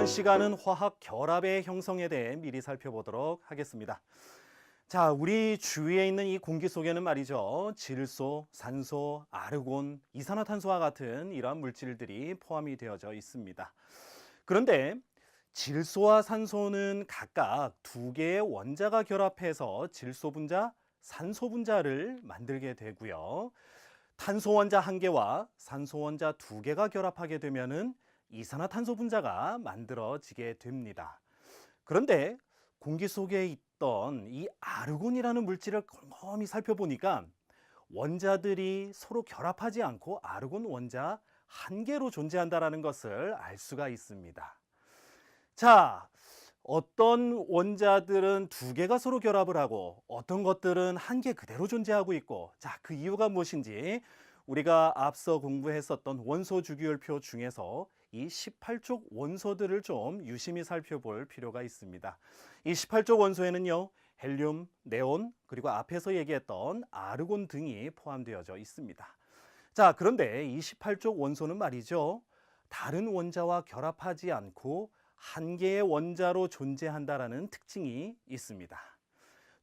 시간은 화학 결합의 형성에 대해 미리 살펴보도록 하겠습니다. 자, 우리 주위에 있는 이 공기 속에는 말이죠. 질소, 산소, 아르곤, 이산화탄소와 같은 이러한 물질들이 포함이 되어져 있습니다. 그런데 질소와 산소는 각각 두 개의 원자가 결합해서 질소 분자, 산소 분자를 만들게 되고요. 탄소 원자 한 개와 산소 원자 두 개가 결합하게 되면은 이산화탄소 분자가 만들어지게 됩니다. 그런데 공기 속에 있던 이 아르곤이라는 물질을 곰곰이 살펴보니까 원자들이 서로 결합하지 않고 아르곤 원자 한 개로 존재한다는 것을 알 수가 있습니다. 자, 어떤 원자들은 두 개가 서로 결합을 하고 어떤 것들은 한 개 그대로 존재하고 있고, 자, 그 이유가 무엇인지 우리가 앞서 공부했었던 원소 주기율표 중에서 이 18족 원소들을 좀 유심히 살펴볼 필요가 있습니다. 이 18족 원소에는요, 헬륨, 네온, 그리고 앞에서 얘기했던 아르곤 등이 포함되어져 있습니다. 자, 그런데 이 18족 원소는 말이죠, 다른 원자와 결합하지 않고 한 개의 원자로 존재한다라는 특징이 있습니다.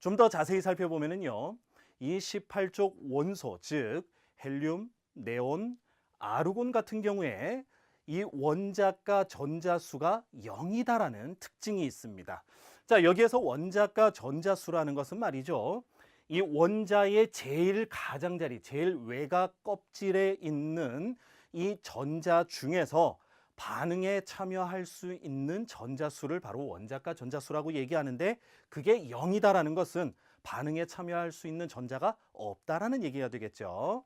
좀 더 자세히 살펴보면요, 이 18족 원소, 즉 헬륨, 네온, 아르곤 같은 경우에 이 원자가 전자수가 0이다라는 특징이 있습니다. 자, 여기에서 원자가 전자수라는 것은 말이죠, 이 원자의 제일 가장자리, 제일 외곽 껍질에 있는 이 전자 중에서 반응에 참여할 수 있는 전자수를 바로 원자가 전자수라고 얘기하는데, 그게 0이다라는 것은 반응에 참여할 수 있는 전자가 없다라는 얘기가 되겠죠.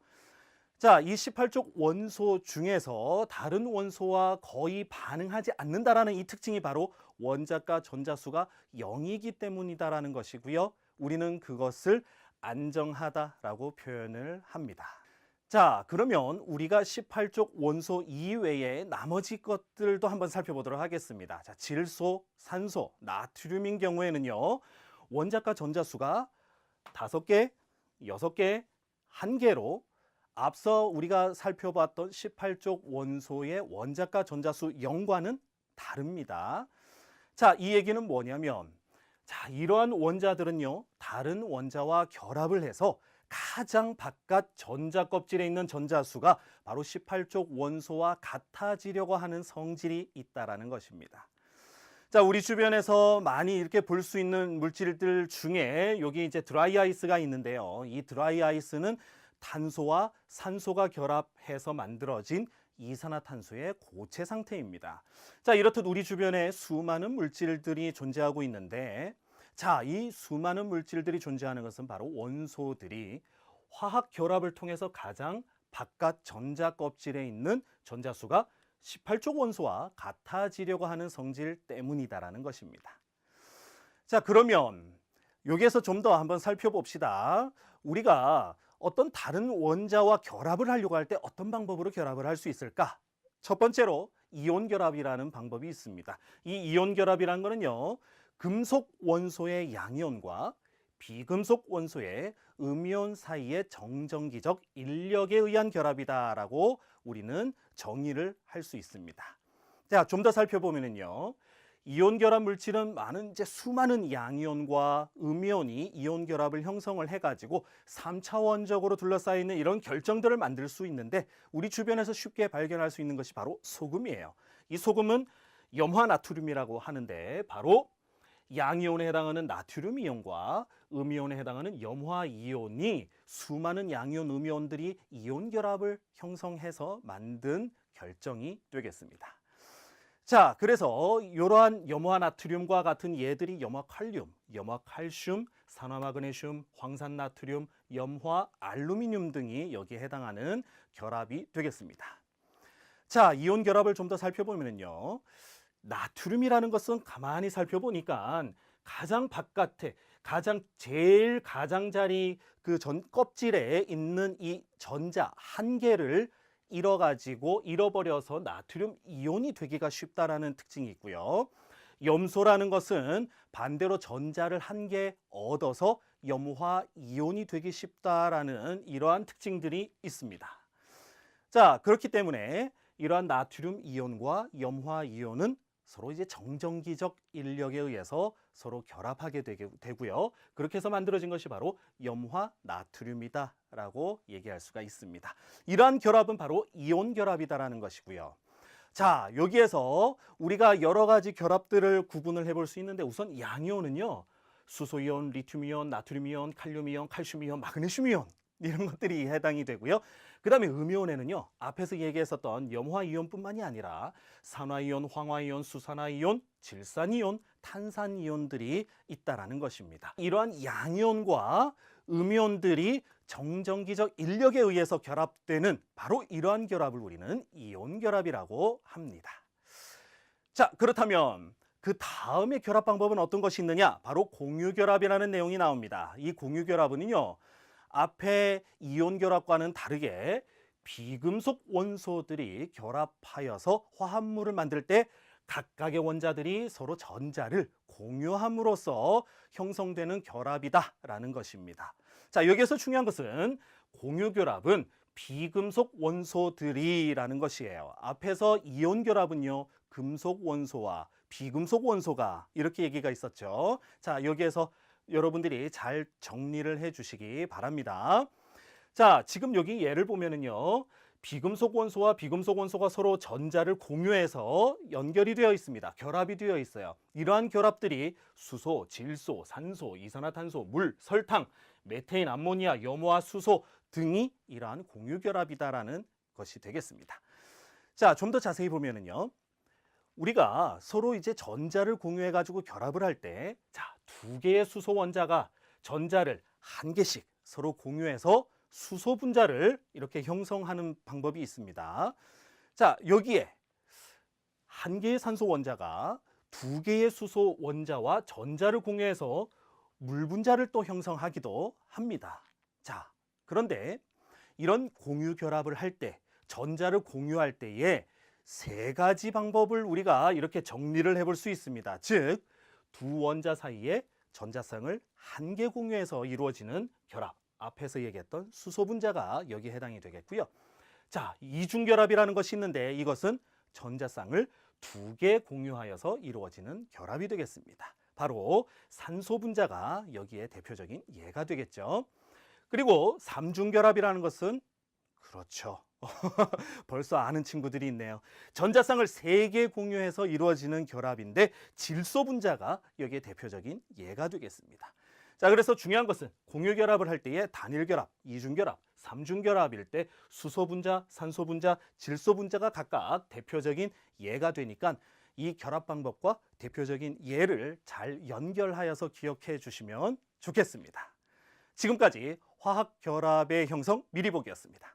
자, 이 18족 원소 중에서 다른 원소와 거의 반응하지 않는다라는 이 특징이 바로 원자가 전자수가 0이기 때문이다라는 것이고요. 우리는 그것을 안정하다라고 표현을 합니다. 자, 그러면 우리가 18족 원소 이외에 나머지 것들도 한번 살펴보도록 하겠습니다. 자, 질소, 산소, 나트륨인 경우에는요, 원자가 전자수가 5개, 6개, 1개로 앞서 우리가 살펴봤던 18족 원소의 원자가 전자수 0과는 다릅니다. 자, 이 얘기는 뭐냐면, 자, 이러한 원자들은요, 다른 원자와 결합을 해서 가장 바깥 전자 껍질에 있는 전자수가 바로 18족 원소와 같아지려고 하는 성질이 있다라는 것입니다. 자, 우리 주변에서 많이 이렇게 볼 수 있는 물질들 중에 여기 이제 드라이 아이스가 있는데요. 이 드라이 아이스는 탄소와 산소가 결합해서 만들어진 이산화탄소의 고체 상태입니다. 자, 이렇듯 우리 주변에 수많은 물질들이 존재하고 있는데, 자, 이 수많은 물질들이 존재하는 것은 바로 원소들이 화학 결합을 통해서 가장 바깥 전자 껍질에 있는 전자수가 18족 원소와 같아지려고 하는 성질 때문이다라는 것입니다. 자, 그러면 여기에서 좀 더 한번 살펴봅시다. 우리가 어떤 다른 원자와 결합을 하려고 할 때 어떤 방법으로 결합을 할 수 있을까? 첫 번째로 이온 결합이라는 방법이 있습니다. 이 이온 결합이라는 거는요, 금속 원소의 양이온과 비금속 원소의 음이온 사이의 정전기적 인력에 의한 결합이다라고 우리는 정의를 할 수 있습니다. 자, 좀 더 살펴보면요, 이온 결합 물질은 수많은 양이온과 음이온이 이온 결합을 형성을 해가지고 3차원적으로 둘러싸여 있는 이런 결정들을 만들 수 있는데, 우리 주변에서 쉽게 발견할 수 있는 것이 바로 소금이에요. 이 소금은 염화나트륨이라고 하는데, 바로 양이온에 해당하는 나트륨 이온과 음이온에 해당하는 염화 이온이 수많은 양이온, 음이온들이 이온 결합을 형성해서 만든 결정이 되겠습니다. 자, 그래서 이러한 염화나트륨과 같은 얘들이 염화칼륨, 염화칼슘, 산화마그네슘, 황산나트륨, 염화알루미늄 등이 여기에 해당하는 결합이 되겠습니다. 자, 이온 결합을 좀 더 살펴보면요, 나트륨이라는 것은 가만히 살펴보니까 가장 바깥에 제일 가장자리 그 전 껍질에 있는 이 전자 한 개를 잃어버려서 나트륨 이온이 되기가 쉽다라는 특징이 있고요. 염소라는 것은 반대로 전자를 한 개 얻어서 염화 이온이 되기 쉽다라는 이러한 특징들이 있습니다. 자, 그렇기 때문에 이러한 나트륨 이온과 염화 이온은 서로 이제 정전기적 인력에 의해서 서로 결합하게 되고요. 그렇게 해서 만들어진 것이 바로 염화 나트륨이다라고 얘기할 수가 있습니다. 이러한 결합은 바로 이온 결합이다라는 것이고요. 자, 여기에서 우리가 여러 가지 결합들을 구분을 해볼 수 있는데 우선 양이온은요. 수소이온, 리튬이온, 나트륨이온, 칼륨이온, 칼슘이온, 마그네슘이온 이런 것들이 해당이 되고요. 그 다음에 음이온에는요. 앞에서 얘기했었던 염화이온뿐만이 아니라 산화이온, 황화이온, 수산화이온, 질산이온, 탄산이온들이 있다라는 것입니다. 이러한 양이온과 음이온들이 정전기적 인력에 의해서 결합되는 바로 이러한 결합을 우리는 이온 결합이라고 합니다. 자, 그렇다면 그 다음의 결합 방법은 어떤 것이 있느냐? 바로 공유결합이라는 내용이 나옵니다. 이 공유결합은요. 앞에 이온 결합과는 다르게 비금속 원소들이 결합하여서 화합물을 만들 때 각각의 원자들이 서로 전자를 공유함으로써 형성되는 결합이다라는 것입니다. 자, 여기에서 중요한 것은 공유결합은 비금속 원소들이라는 것이에요. 앞에서 이온 결합은요. 금속 원소와 비금속 원소가 이렇게 얘기가 있었죠. 자, 여기에서 여러분들이 잘 정리를 해 주시기 바랍니다. 자, 지금 여기 예를 보면은요. 비금속 원소와 비금속 원소가 서로 전자를 공유해서 연결이 되어 있습니다. 결합이 되어 있어요. 이러한 결합들이 수소, 질소, 산소, 이산화탄소, 물, 설탕, 메테인, 암모니아, 염화, 수소 등이 이러한 공유결합이다라는 것이 되겠습니다. 자, 좀 더 자세히 보면은요. 우리가 서로 이제 전자를 공유해 가지고 결합을 할 때, 자, 두 개의 수소 원자가 전자를 한 개씩 서로 공유해서 수소 분자를 이렇게 형성하는 방법이 있습니다. 자, 여기에 한 개의 산소 원자가 두 개의 수소 원자와 전자를 공유해서 물 분자를 또 형성하기도 합니다. 자, 그런데 이런 공유 결합을 할 때, 전자를 공유할 때에 세 가지 방법을 우리가 이렇게 정리를 해볼 수 있습니다. 즉, 두 원자 사이에 전자쌍을 한 개 공유해서 이루어지는 결합. 앞에서 얘기했던 수소 분자가 여기에 해당이 되겠고요. 자, 이중결합이라는 것이 있는데 이것은 전자쌍을 두 개 공유하여서 이루어지는 결합이 되겠습니다. 바로 산소 분자가 여기에 대표적인 예가 되겠죠. 그리고 삼중결합이라는 것은 그렇죠. 벌써 아는 친구들이 있네요. 전자쌍을 세 개 공유해서 이루어지는 결합인데 질소 분자가 여기에 대표적인 예가 되겠습니다. 자, 그래서 중요한 것은 공유결합을 할 때의 단일결합, 이중결합, 삼중결합일 때 수소 분자, 산소 분자, 질소 분자가 각각 대표적인 예가 되니까 이 결합 방법과 대표적인 예를 잘 연결하여서 기억해 주시면 좋겠습니다. 지금까지 화학결합의 형성 미리 보기였습니다.